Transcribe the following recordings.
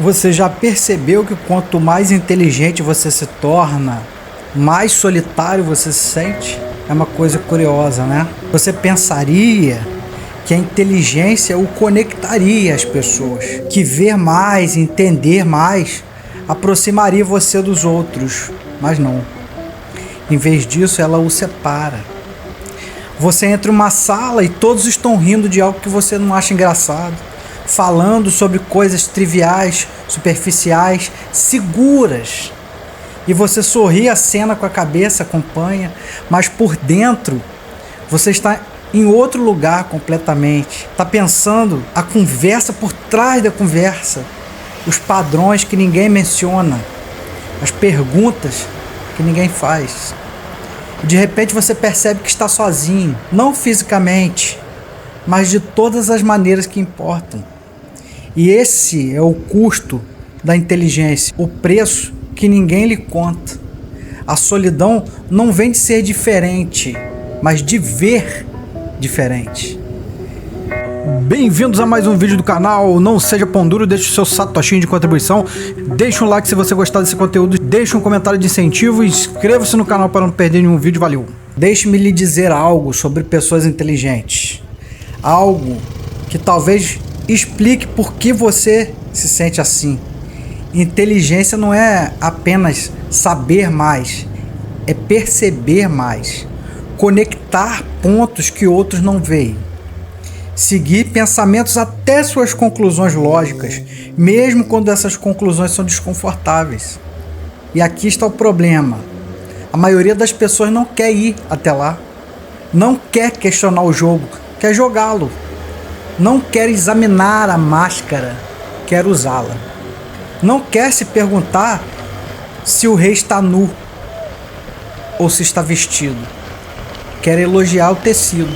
Você já percebeu que quanto mais inteligente você se torna, mais solitário você se sente? É uma coisa curiosa, né? Você pensaria que a inteligência o conectaria às pessoas, que ver mais, entender mais, aproximaria você dos outros, mas não. Em vez disso, ela o separa. Você entra em uma sala e todos estão rindo de algo que você não acha engraçado, falando sobre coisas triviais, superficiais, seguras. E você sorri a cena com a cabeça, acompanha, mas por dentro você está em outro lugar completamente. Está pensando a conversa por trás da conversa, os padrões que ninguém menciona, as perguntas que ninguém faz. E de repente você percebe que está sozinho, não fisicamente, mas de todas as maneiras que importam. E esse é o custo da inteligência, o preço que ninguém lhe conta. A solidão não vem de ser diferente, mas de ver diferente. Bem-vindos a mais um vídeo do canal. Não seja pão duro, deixe o seu satoshinho de contribuição, deixe um like se você gostar desse conteúdo, deixe um comentário de incentivo e inscreva-se no canal para não perder nenhum vídeo. Valeu! Deixe-me lhe dizer algo sobre pessoas inteligentes, algo que talvez explique por que você se sente assim. Inteligência não é apenas saber mais, é perceber mais, conectar pontos que outros não veem, seguir pensamentos até suas conclusões lógicas, mesmo quando essas conclusões são desconfortáveis. E aqui está o problema: a maioria das pessoas não quer ir até lá, não quer questionar o jogo, quer jogá-lo, não quer examinar a máscara, quer usá-la. Não quer se perguntar se o rei está nu ou se está vestido. Quer elogiar o tecido.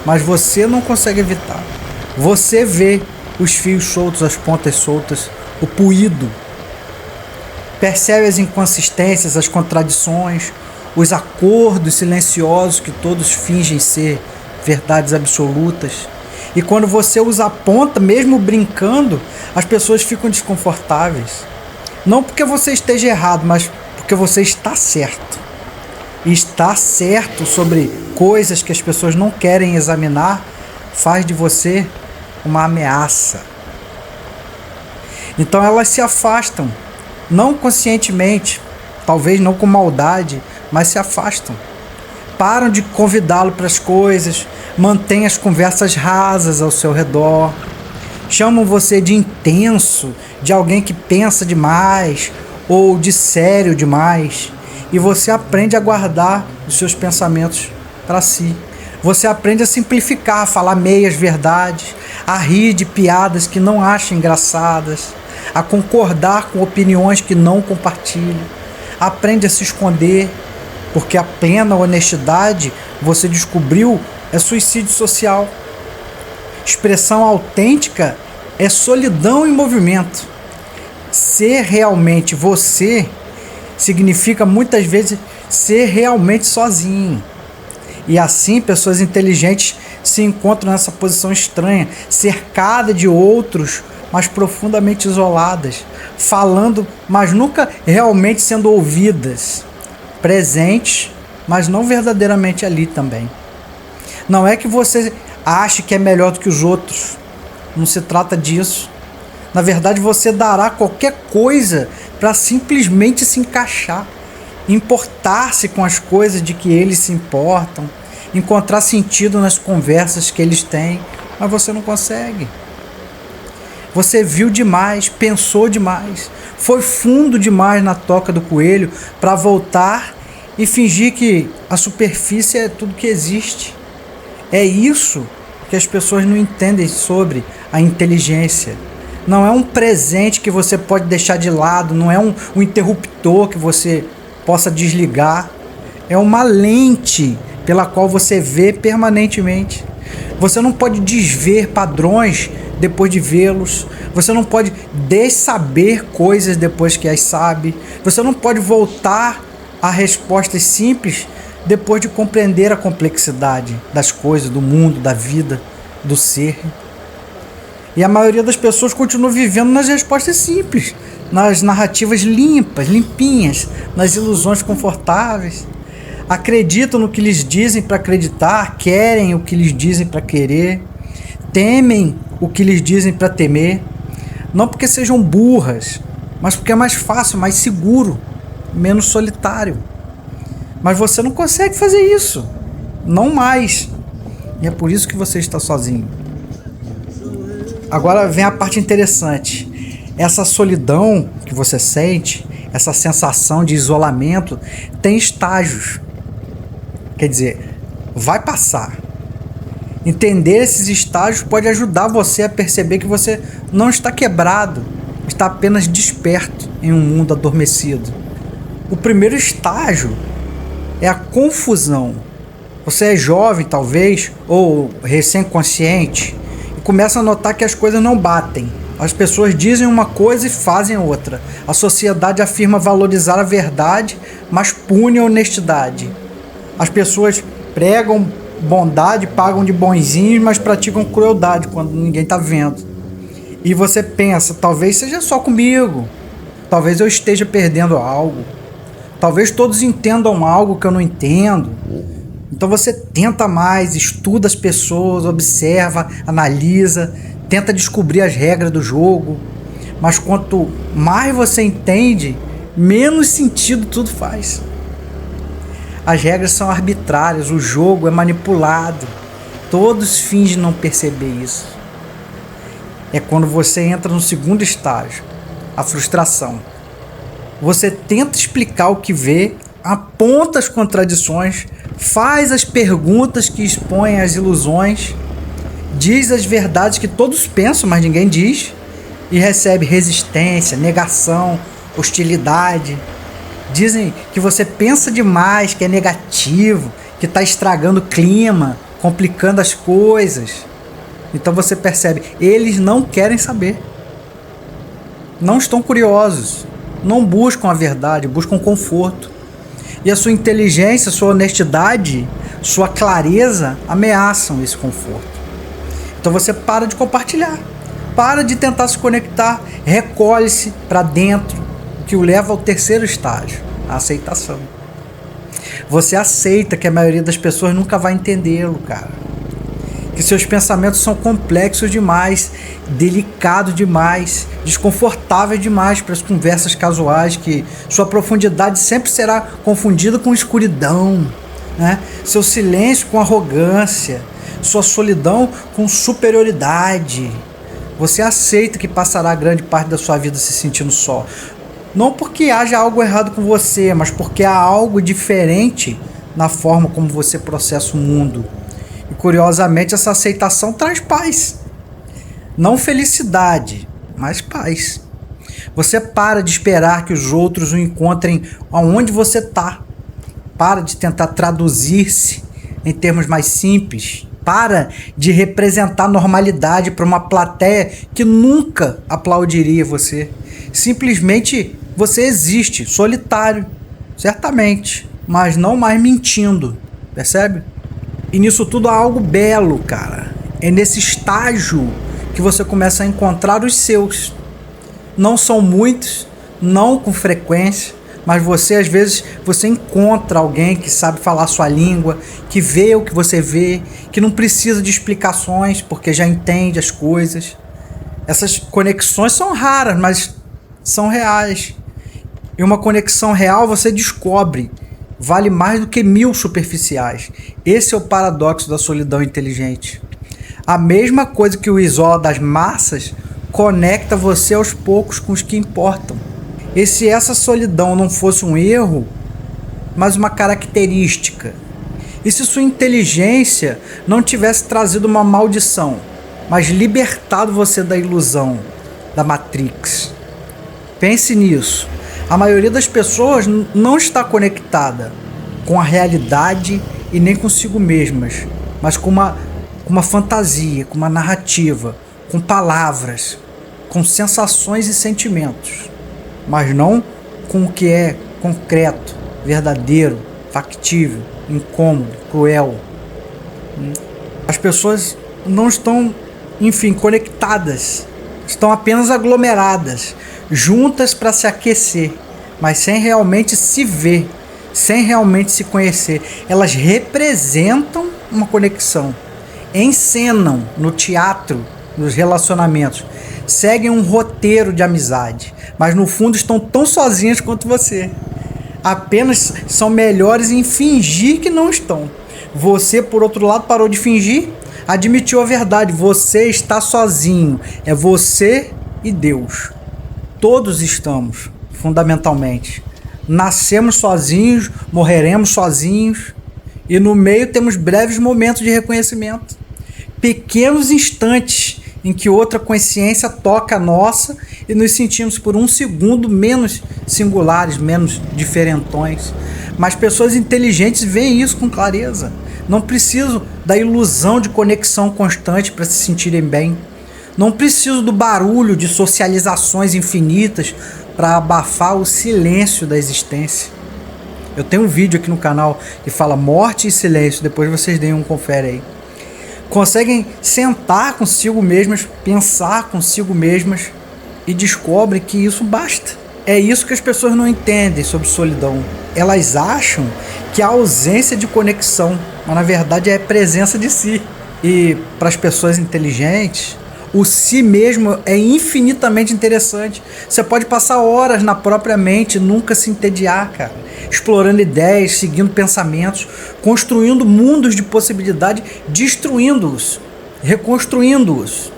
Mas você não consegue evitar. Você vê os fios soltos, as pontas soltas, o puído. Percebe as inconsistências, as contradições, os acordos silenciosos que todos fingem ser verdades absolutas. E quando você os aponta, mesmo brincando, as pessoas ficam desconfortáveis. Não porque você esteja errado, mas porque você está certo. E estar certo sobre coisas que as pessoas não querem examinar faz de você uma ameaça. Então elas se afastam, não conscientemente, talvez não com maldade, mas se afastam. Param de convidá-lo para as coisas, mantêm as conversas rasas ao seu redor, chamam você de intenso, de alguém que pensa demais ou de sério demais, e você aprende a guardar os seus pensamentos para si. Você aprende a simplificar, a falar meias verdades, a rir de piadas que não acha engraçadas, a concordar com opiniões que não compartilha, aprende a se esconder, porque a plena honestidade, você descobriu, é suicídio social. Expressão autêntica é solidão em movimento. Ser realmente você significa muitas vezes ser realmente sozinho. E assim pessoas inteligentes se encontram nessa posição estranha, cercada de outros, mas profundamente isoladas, falando, mas nunca realmente sendo ouvidas, presentes, mas não verdadeiramente ali também. Não é que você ache que é melhor do que os outros. Não se trata disso. Na verdade, você dará qualquer coisa para simplesmente se encaixar, importar-se com as coisas de que eles se importam, encontrar sentido nas conversas que eles têm, mas você não consegue. Você viu demais, pensou demais, foi fundo demais na toca do coelho para voltar e fingir que a superfície é tudo que existe. É isso que as pessoas não entendem sobre a inteligência. Não é um presente que você pode deixar de lado, não é um interruptor que você possa desligar. É uma lente pela qual você vê permanentemente. Você não pode desver padrões depois de vê-los. Você não pode dessaber coisas depois que as sabe. Você não pode voltar a respostas simples depois de compreender a complexidade das coisas, do mundo, da vida, do ser. E a maioria das pessoas continua vivendo nas respostas simples, nas narrativas limpas, limpinhas, nas ilusões confortáveis. Acreditam no que lhes dizem para acreditar, querem o que lhes dizem para querer, temem o que lhes dizem para temer, não porque sejam burras, mas porque é mais fácil, mais seguro, menos solitário. Mas você não consegue fazer isso, não mais. E é por isso que você está sozinho. Agora vem a parte interessante. Essa solidão que você sente, essa sensação de isolamento, tem estágios. Quer dizer, vai passar. Entender esses estágios pode ajudar você a perceber que você não está quebrado, está apenas desperto em um mundo adormecido. O primeiro estágio é a confusão. Você é jovem, talvez, ou recém-consciente, e começa a notar que as coisas não batem. As pessoas dizem uma coisa e fazem outra. A sociedade afirma valorizar a verdade, mas pune a honestidade. As pessoas pregam bondade, pagam de bonzinhos, mas praticam crueldade quando ninguém está vendo. E você pensa, talvez seja só comigo. Talvez eu esteja perdendo algo. Talvez todos entendam algo que eu não entendo. Então você tenta mais, estuda as pessoas, observa, analisa, tenta descobrir as regras do jogo. Mas quanto mais você entende, menos sentido tudo faz. As regras são arbitrárias, o jogo é manipulado. Todos fingem não perceber isso. É quando você entra no segundo estágio, a frustração. Você tenta explicar o que vê, aponta as contradições, faz as perguntas que expõem as ilusões, diz as verdades que todos pensam, mas ninguém diz, e recebe resistência, negação, hostilidade. Dizem que você pensa demais, que é negativo, que está estragando o clima, complicando as coisas. Então você percebe, eles não querem saber. Não estão curiosos. Não buscam a verdade, buscam conforto. E a sua inteligência, sua honestidade, sua clareza ameaçam esse conforto. Então você para de compartilhar. Para de tentar se conectar. Recolhe-se para dentro, que o leva ao terceiro estágio, a aceitação. Você aceita que a maioria das pessoas nunca vai entendê-lo, cara. Que seus pensamentos são complexos demais, delicados demais, desconfortáveis demais para as conversas casuais, que sua profundidade sempre será confundida com escuridão, né? Seu silêncio com arrogância, sua solidão com superioridade. Você aceita que passará grande parte da sua vida se sentindo só. Não porque haja algo errado com você, mas porque há algo diferente na forma como você processa o mundo. E curiosamente essa aceitação traz paz. Não felicidade, mas paz. Você para de esperar que os outros o encontrem aonde você está. Para de tentar traduzir-se em termos mais simples. Para de representar normalidade para uma plateia que nunca aplaudiria você. Simplesmente você existe, solitário, certamente, mas não mais mentindo, percebe? E nisso tudo há algo belo, cara. É nesse estágio que você começa a encontrar os seus. Não são muitos, não com frequência, mas você, às vezes, você encontra alguém que sabe falar a sua língua, que vê o que você vê, que não precisa de explicações, porque já entende as coisas. Essas conexões são raras, mas são reais. E uma conexão real você descobre vale mais do que 1000 superficiais. Esse é o paradoxo da solidão inteligente. A mesma coisa que o isola das massas conecta você aos poucos com os que importam. E se essa solidão não fosse um erro, mas uma característica? E se sua inteligência não tivesse trazido uma maldição, mas libertado você da ilusão, da Matrix? Pense nisso. A maioria das pessoas não está conectada com a realidade e nem consigo mesmas, mas com uma fantasia, com uma narrativa, com palavras, com sensações e sentimentos, mas não com o que é concreto, verdadeiro, factível, incômodo, cruel. As pessoas não estão enfim, conectadas. Estão apenas aglomeradas, juntas para se aquecer, mas sem realmente se ver, sem realmente se conhecer. Elas representam uma conexão, encenam no teatro, nos relacionamentos, seguem um roteiro de amizade, mas no fundo estão tão sozinhas quanto você. Apenas são melhores em fingir que não estão. Você, por outro lado, parou de fingir, admitiu a verdade. Você está sozinho. É você e Deus. Todos estamos, fundamentalmente. Nascemos sozinhos, morreremos sozinhos, e no meio temos breves momentos de reconhecimento. Pequenos instantes em que outra consciência toca a nossa e nos sentimos por um segundo menos singulares, menos diferentões. Mas pessoas inteligentes veem isso com clareza. Não precisam da ilusão de conexão constante para se sentirem bem. Não precisam do barulho de socializações infinitas para abafar o silêncio da existência. Eu tenho um vídeo aqui no canal que fala morte e silêncio, depois vocês deem um confere aí. Conseguem sentar consigo mesmas, pensar consigo mesmas e descobrem que isso basta. É isso que as pessoas não entendem sobre solidão. Elas acham que a ausência de conexão, mas na verdade é a presença de si. E para as pessoas inteligentes, o si mesmo é infinitamente interessante. Você pode passar horas na própria mente, nunca se entediar, cara. Explorando ideias, seguindo pensamentos, construindo mundos de possibilidade, destruindo-os, reconstruindo-os.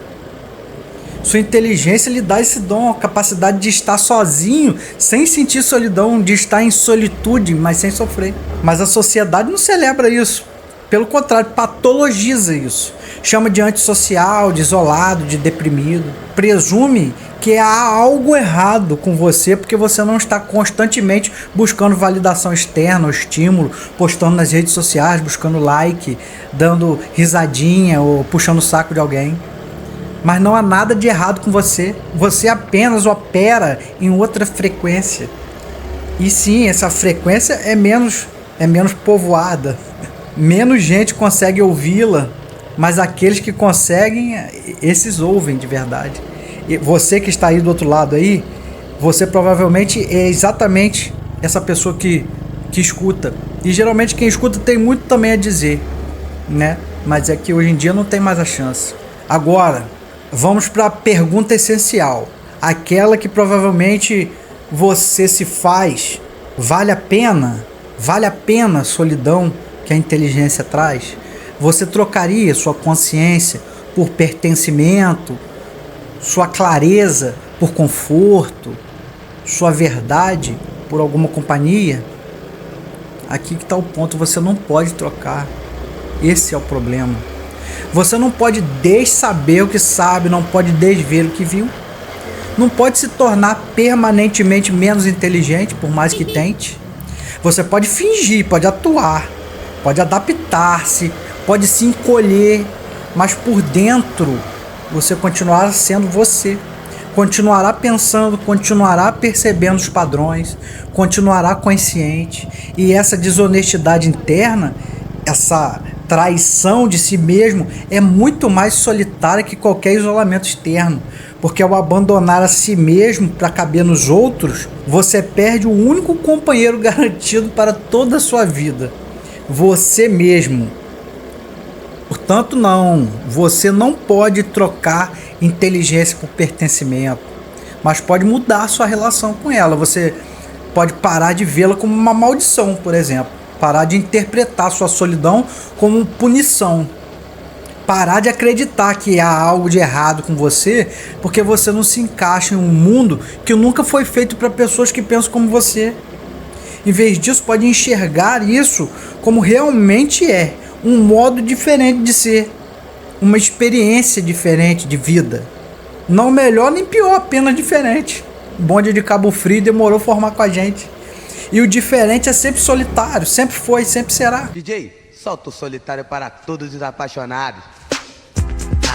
Sua inteligência lhe dá esse dom, a capacidade de estar sozinho, sem sentir solidão, de estar em solitude, mas sem sofrer. Mas a sociedade não celebra isso. Pelo contrário, patologiza isso. Chama de antissocial, de isolado, de deprimido. Presume que há algo errado com você porque você não está constantemente buscando validação externa ou estímulo, postando nas redes sociais, buscando like, dando risadinha ou puxando o saco de alguém. Mas não há nada de errado com você. Você apenas opera em outra frequência. E sim, essa frequência é menos povoada. Menos gente consegue ouvi-la, mas aqueles que conseguem, esses ouvem de verdade. E você que está aí do outro lado aí, você provavelmente é exatamente essa pessoa que escuta. E geralmente quem escuta tem muito também a dizer, né? Mas é que hoje em dia não tem mais a chance. Agora, vamos para a pergunta essencial. Aquela que provavelmente você se faz. Vale a pena? Vale a pena a solidão que a inteligência traz? Você trocaria sua consciência por pertencimento, sua clareza por conforto, sua verdade por alguma companhia? Aqui que está o ponto, você não pode trocar. Esse é o problema. Você não pode saber o que sabe, não pode desver o que viu. Não pode se tornar permanentemente menos inteligente, por mais que tente. Você pode fingir, pode atuar, pode adaptar-se, pode se encolher, mas por dentro você continuará sendo você. Continuará pensando, continuará percebendo os padrões, continuará consciente. E essa desonestidade interna, essa traição de si mesmo é muito mais solitária que qualquer isolamento externo. Porque ao abandonar a si mesmo para caber nos outros, você perde o único companheiro garantido para toda a sua vida. Você mesmo. Portanto, você não pode trocar inteligência por pertencimento, mas pode mudar sua relação com ela. Você pode parar de vê-la como uma maldição, por exemplo. Parar de interpretar sua solidão como punição. Parar de acreditar que há algo de errado com você porque você não se encaixa em um mundo que nunca foi feito para pessoas que pensam como você. Em vez disso, pode enxergar isso como realmente é, um modo diferente de ser, uma experiência diferente de vida. Não melhor nem pior, apenas diferente. O bonde de Cabo Frio demorou a formar com a gente. E o diferente é sempre solitário, sempre foi, sempre será. DJ, solta o solitário para todos os apaixonados.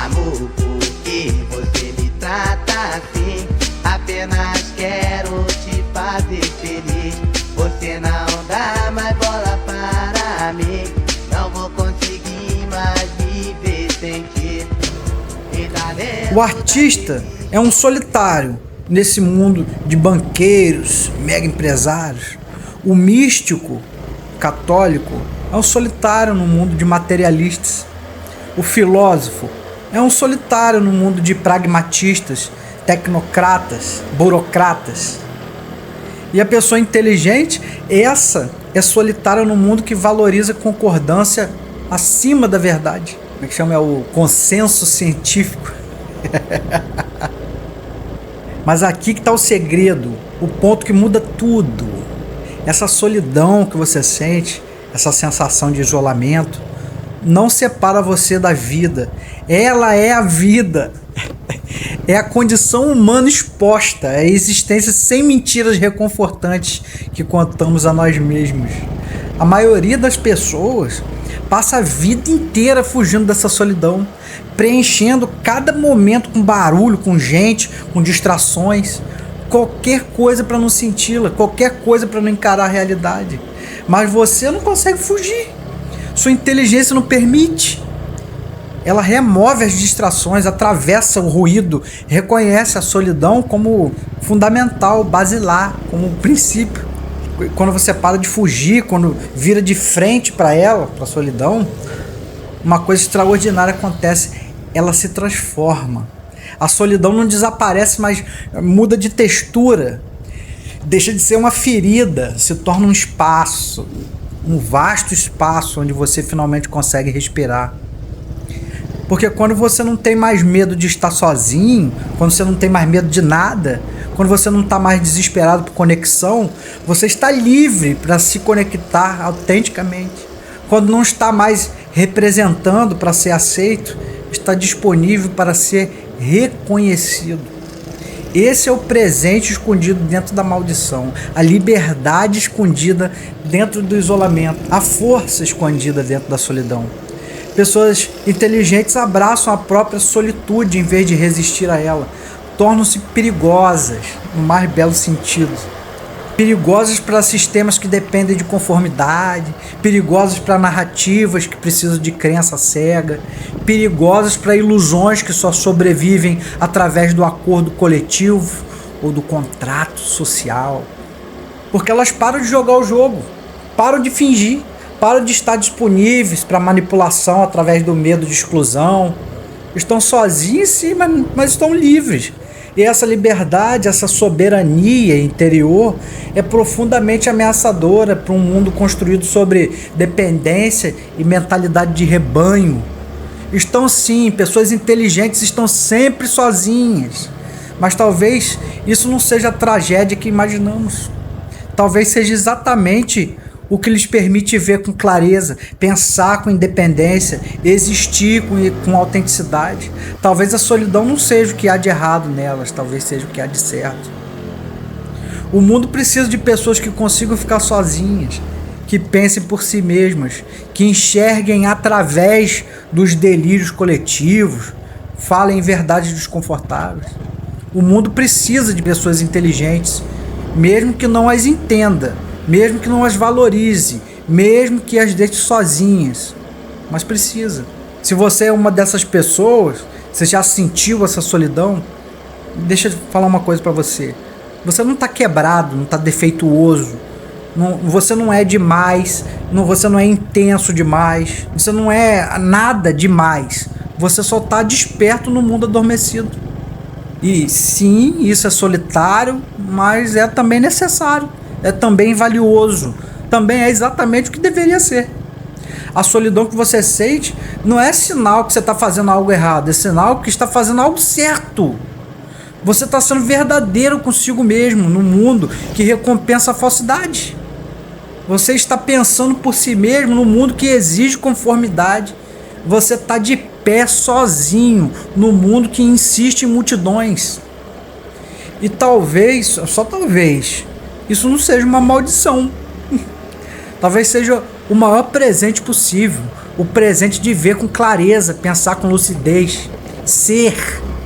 Amor, por que você me trata assim? Apenas quero te fazer feliz. Você não dá mais bola para mim. Não vou conseguir mais viver sem ti. Me dá O artista é um solitário nesse mundo de banqueiros, mega empresários. O místico católico é um solitário no mundo de materialistas. O filósofo é um solitário no mundo de pragmatistas, tecnocratas, burocratas. E a pessoa inteligente, essa é solitária no mundo que valoriza concordância acima da verdade. Como é que chama? É o consenso científico. Mas aqui que está o segredo, o ponto que muda tudo. Essa solidão que você sente, essa sensação de isolamento, não separa você da vida. Ela é a vida. É a condição humana exposta, é a existência sem mentiras reconfortantes que contamos a nós mesmos. A maioria das pessoas passa a vida inteira fugindo dessa solidão, preenchendo cada momento com barulho, com gente, com distrações, qualquer coisa para não senti-la, qualquer coisa para não encarar a realidade. Mas você não consegue fugir, sua inteligência não permite. Ela remove as distrações, atravessa o ruído, reconhece a solidão como fundamental, basilar, como princípio. Quando você para de fugir, quando vira de frente para ela, para a solidão, uma coisa extraordinária acontece, ela se transforma. A solidão não desaparece, mas muda de textura, deixa de ser uma ferida, se torna um espaço, um vasto espaço onde você finalmente consegue respirar. Porque quando você não tem mais medo de estar sozinho, quando você não tem mais medo de nada, quando você não está mais desesperado por conexão, você está livre para se conectar autenticamente. Quando não está mais representando para ser aceito, está disponível para ser reconhecido. Esse é o presente escondido dentro da maldição, a liberdade escondida dentro do isolamento, a força escondida dentro da solidão. Pessoas inteligentes abraçam a própria solitude em vez de resistir a ela. Tornam-se perigosas, no mais belo sentido. Perigosas para sistemas que dependem de conformidade, perigosas para narrativas que precisam de crença cega, perigosas para ilusões que só sobrevivem através do acordo coletivo ou do contrato social. Porque elas param de jogar o jogo, param de fingir, param de estar disponíveis para manipulação através do medo de exclusão. Estão sozinhos, sim, mas estão livres. E essa liberdade, essa soberania interior é profundamente ameaçadora para um mundo construído sobre dependência e mentalidade de rebanho. Estão sim, pessoas inteligentes estão sempre sozinhas. Mas talvez isso não seja a tragédia que imaginamos. Talvez seja exatamente o que lhes permite ver com clareza, pensar com independência, existir com autenticidade. Talvez a solidão não seja o que há de errado nelas, talvez seja o que há de certo. O mundo precisa de pessoas que consigam ficar sozinhas, que pensem por si mesmas, que enxerguem através dos delírios coletivos, falem verdades desconfortáveis. O mundo precisa de pessoas inteligentes, mesmo que não as entenda, mesmo que não as valorize, mesmo que as deixe sozinhas, mas precisa. Se você é uma dessas pessoas, você já sentiu essa solidão, deixa eu falar uma coisa para você. Você não está quebrado, não está defeituoso, você não é demais, você não é intenso demais, você não é nada demais, você só está desperto no mundo adormecido. E sim, isso é solitário, mas é também necessário. É também valioso, também é exatamente o que deveria ser. A solidão que você sente não é sinal que você está fazendo algo errado, é sinal que está fazendo algo certo. Você está sendo verdadeiro consigo mesmo, no mundo que recompensa a falsidade. Você está pensando por si mesmo no mundo que exige conformidade. Você está de pé sozinho, no mundo que insiste em multidões. E talvez, só talvez, isso não seja uma maldição. Talvez seja o maior presente possível. O presente de ver com clareza, pensar com lucidez, ser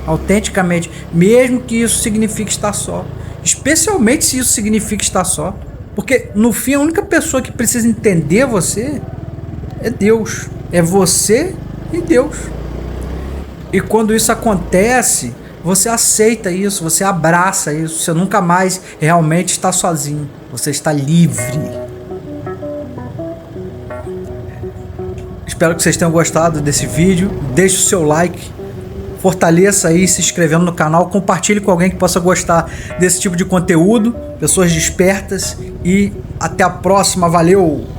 autenticamente, mesmo que isso signifique estar só. Especialmente se isso significa estar só. Porque no fim a única pessoa que precisa entender você é Deus. É você e Deus. E quando isso acontece, você aceita isso, você abraça isso, você nunca mais realmente está sozinho, você está livre. Espero que vocês tenham gostado desse vídeo, deixe o seu like, fortaleça aí se inscrevendo no canal, compartilhe com alguém que possa gostar desse tipo de conteúdo, pessoas despertas, e até a próxima, valeu!